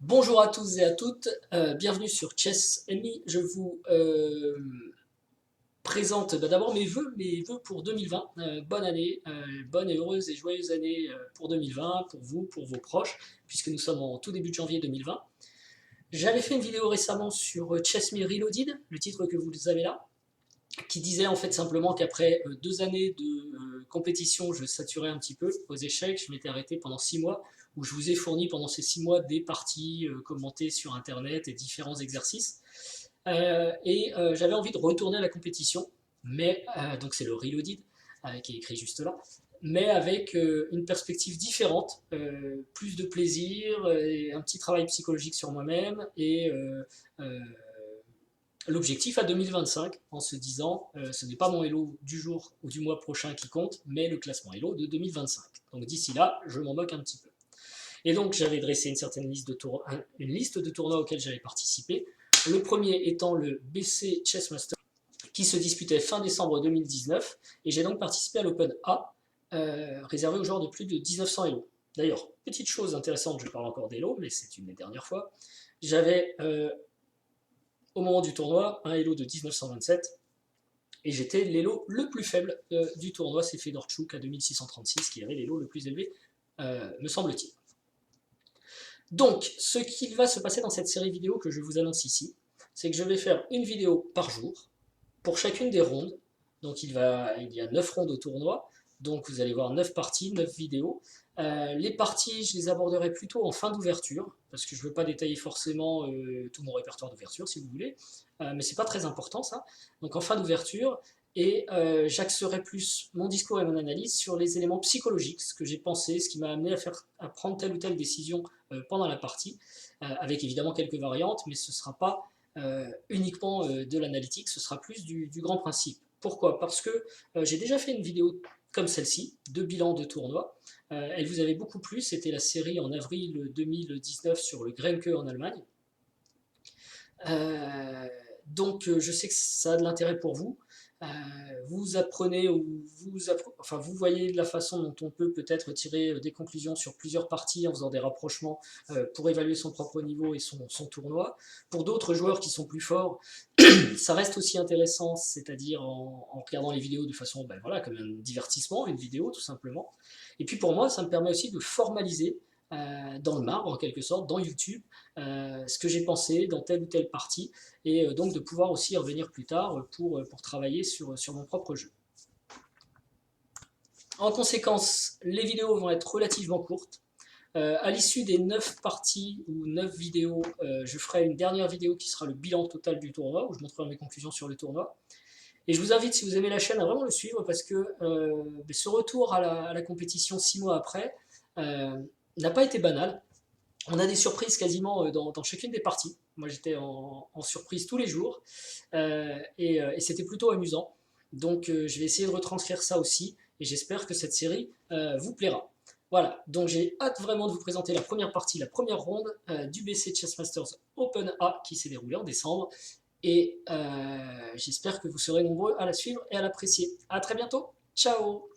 Bonjour à tous et à toutes, bienvenue sur Chess Me. Je vous présente d'abord mes vœux pour 2020. Bonne année, bonne et heureuse et joyeuse année pour 2020, pour vous, pour vos proches, puisque nous sommes en tout début de janvier 2020. J'avais fait une vidéo récemment sur Chess Me Reloaded, le titre que vous avez là, qui disait en fait simplement qu'après 2 années de compétition, je saturais un petit peu aux échecs, je m'étais arrêté pendant 6 mois, où je vous ai fourni pendant ces 6 mois des parties commentées sur internet et différents exercices. J'avais envie de retourner à la compétition, mais donc c'est le Reloaded qui est écrit juste là, mais avec une perspective différente, plus de plaisir, et un petit travail psychologique sur moi-même euh, l'objectif à 2025 en se disant ce n'est pas mon Hello du jour ou du mois prochain qui compte, mais le classement Hello de 2025. Donc d'ici là, je m'en moque un petit peu. Et donc j'avais dressé une liste de tournois auxquels j'avais participé. Le premier étant le BC Chess Master qui se disputait fin décembre 2019, et j'ai donc participé à l'Open A, réservé aux joueurs de plus de 1900 Elo. D'ailleurs, petite chose intéressante, je parle encore d'Elo, mais c'est une des dernières fois, j'avais au moment du tournoi un Elo de 1927, et j'étais l'Elo le plus faible du tournoi, c'est Fedorchuk à 2636 qui avait l'Elo le plus élevé, me semble-t-il. Donc, ce qu'il va se passer dans cette série vidéo que je vous annonce ici, c'est que je vais faire une vidéo par jour pour chacune des rondes. Donc, il y a 9 rondes au tournoi, donc vous allez voir 9 parties, 9 vidéos. Les parties, je les aborderai plutôt en fin d'ouverture, parce que je ne veux pas détailler forcément tout mon répertoire d'ouverture, si vous voulez, mais c'est pas très important ça. Donc en fin d'ouverture, et j'axerai plus mon discours et mon analyse sur les éléments psychologiques, ce que j'ai pensé, ce qui m'a amené à prendre telle ou telle décision pendant la partie, avec évidemment quelques variantes, mais ce ne sera pas uniquement de l'analytique, ce sera plus du grand principe. Pourquoi? Parce que j'ai déjà fait une vidéo comme celle-ci, de bilan de tournoi. Elle vous avait beaucoup plu, c'était la série en avril 2019 sur le Grenke en Allemagne. Donc je sais que ça a de l'intérêt pour vous. Vous apprenez ou vous voyez de la façon dont on peut peut-être tirer des conclusions sur plusieurs parties en faisant des rapprochements pour évaluer son propre niveau et son tournoi. Pour d'autres joueurs qui sont plus forts, ça reste aussi intéressant, c'est-à-dire en regardant les vidéos de façon voilà, comme un divertissement, une vidéo tout simplement. Et puis pour moi, ça me permet aussi de formaliser dans le marbre en quelque sorte, dans YouTube, ce que j'ai pensé dans telle ou telle partie, et donc de pouvoir aussi y revenir plus tard pour travailler sur mon propre jeu. En conséquence, les vidéos vont être relativement courtes. À l'issue des 9 parties ou 9 vidéos, je ferai une dernière vidéo qui sera le bilan total du tournoi, où je montrerai mes conclusions sur le tournoi. Et je vous invite, si vous aimez la chaîne, à vraiment le suivre, parce que ce retour à la compétition 6 mois après n'a pas été banal. On a des surprises quasiment dans chacune des parties. Moi, j'étais en surprise tous les jours et c'était plutôt amusant. Donc, je vais essayer de retranscrire ça aussi et j'espère que cette série vous plaira. Voilà, donc j'ai hâte vraiment de vous présenter la première partie, la première ronde du BC Chess Masters Open A qui s'est déroulé en décembre. Et j'espère que vous serez nombreux à la suivre et à l'apprécier. A très bientôt, ciao!